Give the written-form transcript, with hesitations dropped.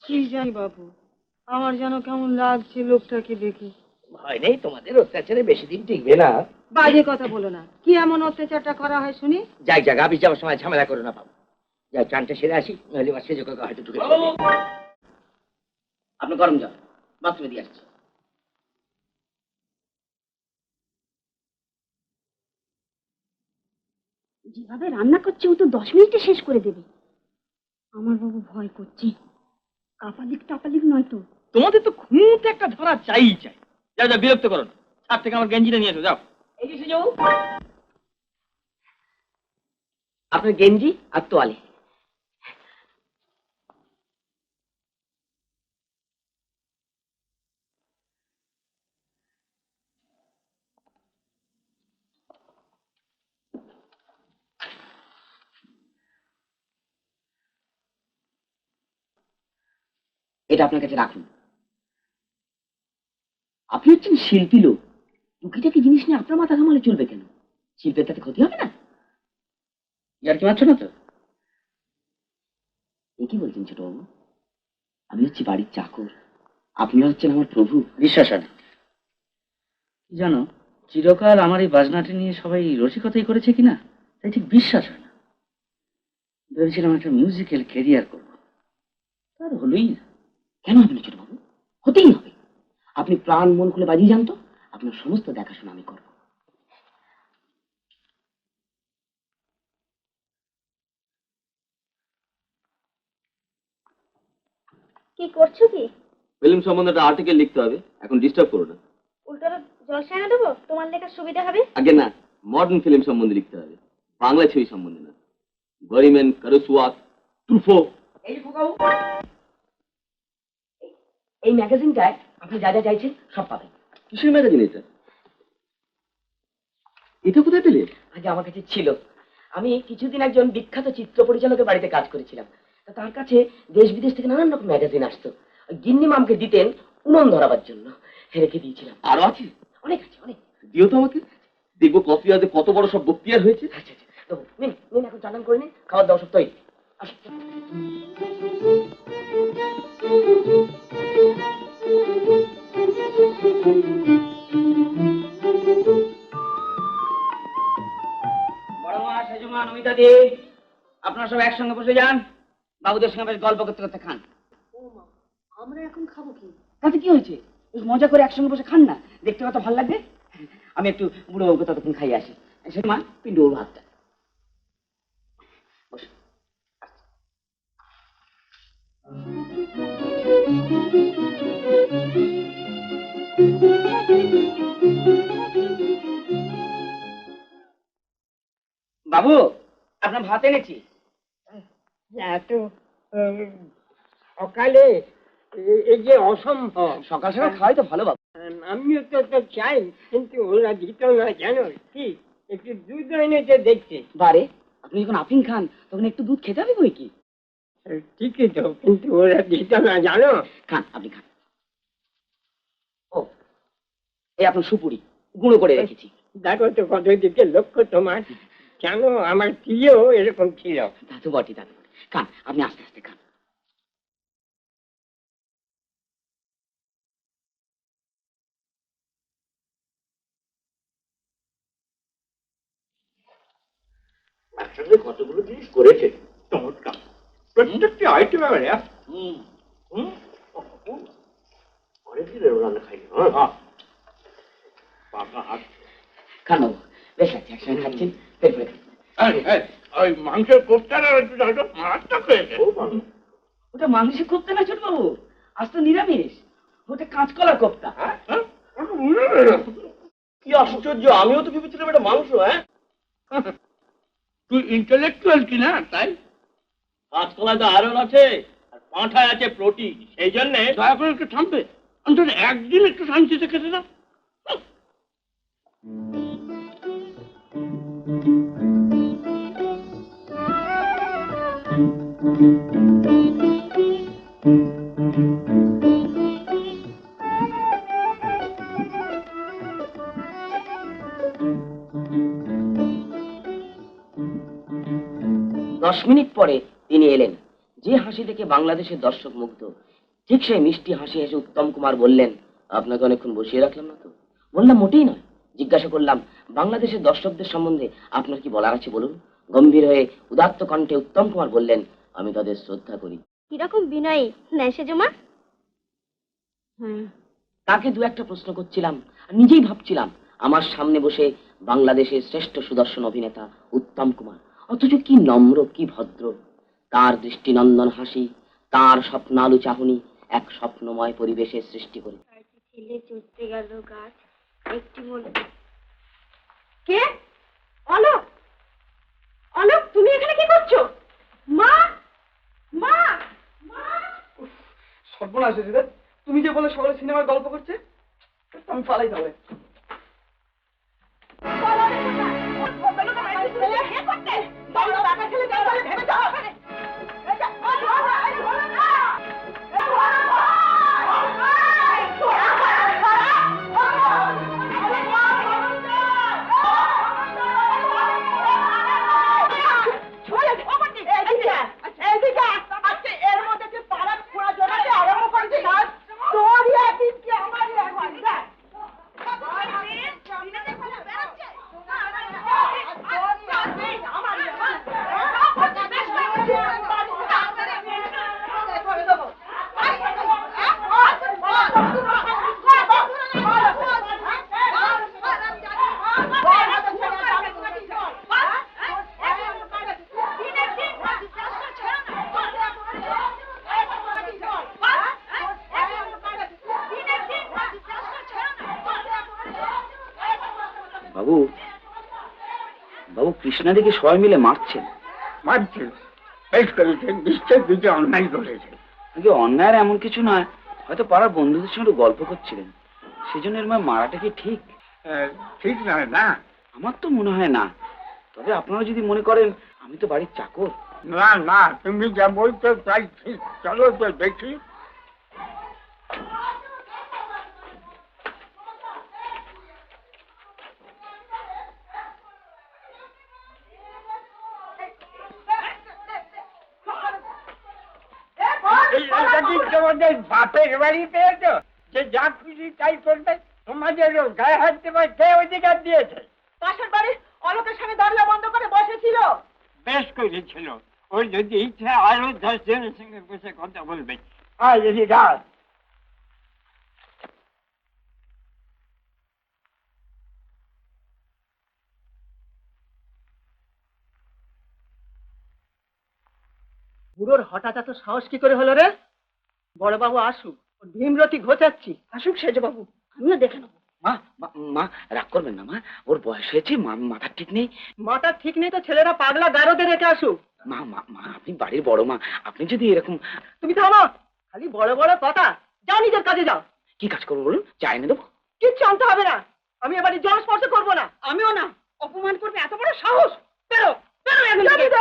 কি জানি বাবু, আমার যেন কেমন লাগছে লোকটাকে দেখে। ভয় নেই, তোমাদের অত্যাচারে বেশি দিন টিকবে না। বাজে কথা বলো না, কি এমন অত্যাচারটা করা হয় শুনি? যাই যাক, আপিস যাওয়ার সময় ঝামেলা করো না বাবু। যাই, চানটা সেরে আসি, নইলে বা সেজে কাকা হয়তো ঢুকে পড়বে। আপনি গরম জল বাথরুমে দিয়ে আসছি। যেভাবে রান্না করছে ও তো 10 মিনিটে শেষ করে দেবে। আমার বাবু ভয় করছে, কাপালিক টাপালিক নয় তো? তোমাদের তো খুঁত একটা ধরা চাই। যাও যাও, বিরক্ত করো না। ছাদ থেকে আমার গেঞ্জিটা নিয়ে এসো, যাও। এই যে সেজো, আপনার গেঞ্জি আর তোয়ালে। এটা আপনার কাছে রাখুন। আপনি হচ্ছেন শিল্পী লোক, টুকিটাকি জিনিস নিয়ে আপনার মাথা ঘামালে চলবে কেন? শিল্পের তাতে ক্ষতি হবে না? ইয়ার কি মারছো না তো? এ কি বলছেন ছোটবাবু? আমি হচ্ছি বাড়ির চাকর, আপনি হচ্ছেন আমার প্রভু। বিশ্বাস হয় না জানো, চিরকাল আমার এই বাজনাটি নিয়ে সবাই রসিকতাই করেছে কিনা তাই ঠিক বিশ্বাস হয় না। ভেবেছিলাম একটা মিউজিক্যাল ক্যারিয়ার করব, তার হলোই না। কেন হবে না ছোটবাবু? হতেই হবে। আপনি প্রাণ মন খুলে বাজিয়ে যান তো, আপনার সমস্ত দেখাশোনা আমি করব। কি করছো কি? ফিল্ম সম্বন্ধে একটা আর্টিকেল লিখতে হবে, এখন ডিস্টার্ব করো না। উল্টো জল সায়না দেবো, তোমার লেখার সুবিধা হবে। আগে না, মডার্ন ফিল্ম সম্বন্ধে লিখতে হবে, বাংলা ছবি সম্বন্ধে না। গরিমেন কারুসওয়াত ট্রুফো। এই যে খোকাবু, এই ম্যাগাজিনটায় আপনি যা যা চাইছেন সব পাবেন। কিসের ম্যাগাজিন এটা? এটা কোথায় পেলে? আগে আমার কাছে ছিল। আমি কিছুদিন একজন বিখ্যাত চিত্র পরিচালকের বাড়িতে কাজ করেছিলাম। তা তার কাছে দেশ বিদেশ থেকে নানান রকম ম্যাগাজিন আসতো। ওই গিন্নি মামকে দিতেন উনুন ধরাবার জন্য, রেখে দিয়েছিলাম। আরো আছে? অনেক আছে, অনেক। দিও তো আমাকে, দেখবো কপি আছে কত বড় সব বক্তিয়ার হয়েছে। আচ্ছা আচ্ছা, দেবো। নিন নিন, এখন চালান করে নিন, খাবার দাবার সব তৈরি। আসুন। বড় মা, সেজমা, নমিতা দি, আপনারা সব একসঙ্গে বসে যান, বাবুদের সঙ্গে বেশ গল্প করতে করতে খান। আমরা এখন খাবো কি? তাতে কি হয়েছে? বেশ মজা করে একসঙ্গে বসে খান না, দেখতে কত ভালো লাগবে। আমি একটু বুড়ো বাবুকে ততক্ষণ খাইয়ে আসি। সেজমা, পিন্টু ওর ভাতটা। বসো। বাবু, আপনার ভাত এনেছি। এত সকালে এই যে অসম্ভব। সকাল সকাল খাওয়াই তো ভালো বাবু। আমিও তো চাই, কিন্তু ওরা দিত না, জানো কি? একটু দুধ এনেছে দেখছি। বারে, আপনি যখন আফিং খান তখন একটু দুধ খেতে হবে বই কি? ঠিকই তো, কিন্তু ওরা দিত না, জানো। খান, আপনি খান। ও, এই আপনার সুপুরি গুঁড়ো করে রেখেছি। দেখো তো কত দিকে লক্ষ্য তোমার। কেন আমার প্রিয় এরকম ছিল। দাদু বটি, দাদু বটি। খান, আপনি আস্তে আস্তে খান। একসাথে কতগুলো জিনিস করেছে, চমৎকার। প্রত্যেকটি আইটেম এবারে অনেকদিন রান্না খাইনি। পাকা হাত। খান বাবু, বেশ লাগছে, একসঙ্গে খাচ্ছেন, পেট ভরে খান। ওই মাংসের কোফটার আর একটু মারাত্মক হয়েছে। ওটা মাংসের কোপ্তা না ছোট বাবু, আজ তো নিরামিষ। ওটা কাঁচকলার কোপ্তা। কি আশ্চর্য, আমিও তো ভেবেছিলাম এটা মাংস। হ্যাঁ, তুই ইন্টেলেকচুয়াল কি না, তাই? কাঁচকলায় তো আয়রন আছে আর পাঁঠায় আছে প্রোটিন, সেই জন্য দয়া করে একটু থামবে, অন্তত একদিন একটু শান্তিতে খেতে দাও। দশ মিনিট পরে তিনি এলেন। যে হাসি দেখে বাংলাদেশের দর্শক মুগ্ধ, ঠিক সেই মিষ্টি হাসি হেসে উত্তম কুমার বললেন, আপনাকে অনেকক্ষণ বসিয়ে রাখলাম না তো? বললাম, মোটেই নয়। জিজ্ঞাসা করলাম, বাংলাদেশের দর্শকদের সম্বন্ধে আপনার কি বলার আছে বলুন। গম্ভীর হয়ে উদাত্ত কণ্ঠে উত্তম কুমার বললেন, আমি তাদের শ্রদ্ধা করি। কিরকম বিনয়ী নেশে জমা। তাকে দু একটা প্রশ্ন করছিলাম আর নিজেই ভাবছিলাম, আমার সামনে বসে বাংলাদেশের শ্রেষ্ঠ সুদর্শন অভিনেতা উত্তম কুমার, অথচ কি নম্র, কি ভদ্র। তার দৃষ্টিনন্দন হাসি, তার স্বপ্নালু চাহনি এক স্বপ্নময় পরিবেশের সৃষ্টি করে। ছেলে চড়তে গেল গাছ, একটি মনে। কে? অলোক, অলোক, তুমি এখানে কি করছো? মা, মা, মা! সর্বনাশ হয়েছে রে। তুমি যে বলে সকালে সিনেমার গল্প করছে, আমি পালাই যাবে। বাবু, বাবু, কৃষ্ণাদিকে সবাই মিলে মারছেন। মারছে? বেশ করেছে, নিশ্চয় দুটো অন্যায় করেছে। আগে অন্যায়ের এমন কিছু নয়, হয়তো পাড়ার বন্ধুদের সঙ্গে একটু গল্প করছিলেন, সেজন্য এর মারাটা কি ঠিক? ঠিক নয় না? আমার তো মনে হয় না। তবে আপনারা যদি মনে করেন, আমি তো বাড়ির চাকর। না না, তুমি যা বলছো তাই ঠিক। চলো তো দেখি। এটা কি তোমাদের বাপের বাড়ি পেয়েছো যে যা খুশি তাই করবে? তোমাদের গায়ে হাত দেবার কে অধিকার দিয়েছে? পাশের বাড়ির অলোকের সামনে দরজা বন্ধ করে বসেছিল। বেশ করেছিল। ওর যদি ইচ্ছা আরো 10 জনের সঙ্গে বসে কথা বলবে। আর যদি গাছ বুড়োর হঠাৎ এত সাহস কি করে হলো রে? বড়বাবু আসুক, ওর ভীমরতি ঘোচাচ্ছি। আসুক সেজ বাবু, আমিও দেখে নেবো। মা, মা রাগ করবেন না মা, ওর বয়স হয়েছে, মাথা ঠিক নেই। মাথা ঠিক নেই তো ছেলেরা পাগলা গারদে রেখে আসুক। মা মা মা আপনি বাড়ির বড় মা, আপনি যদি এরকম। তুমি থামো, খালি বড় বড় কথা। যাও নিজের কাজে যাও। কি কাজ করবো বলুন? চা এনে দেবো? কিচ্ছু আনতে হবে না। আমি এবারে জল স্পর্শ করবো না। আমিও না। অপমান করবে এত বড় সাহস? বেরো, বেরো এখান থেকে।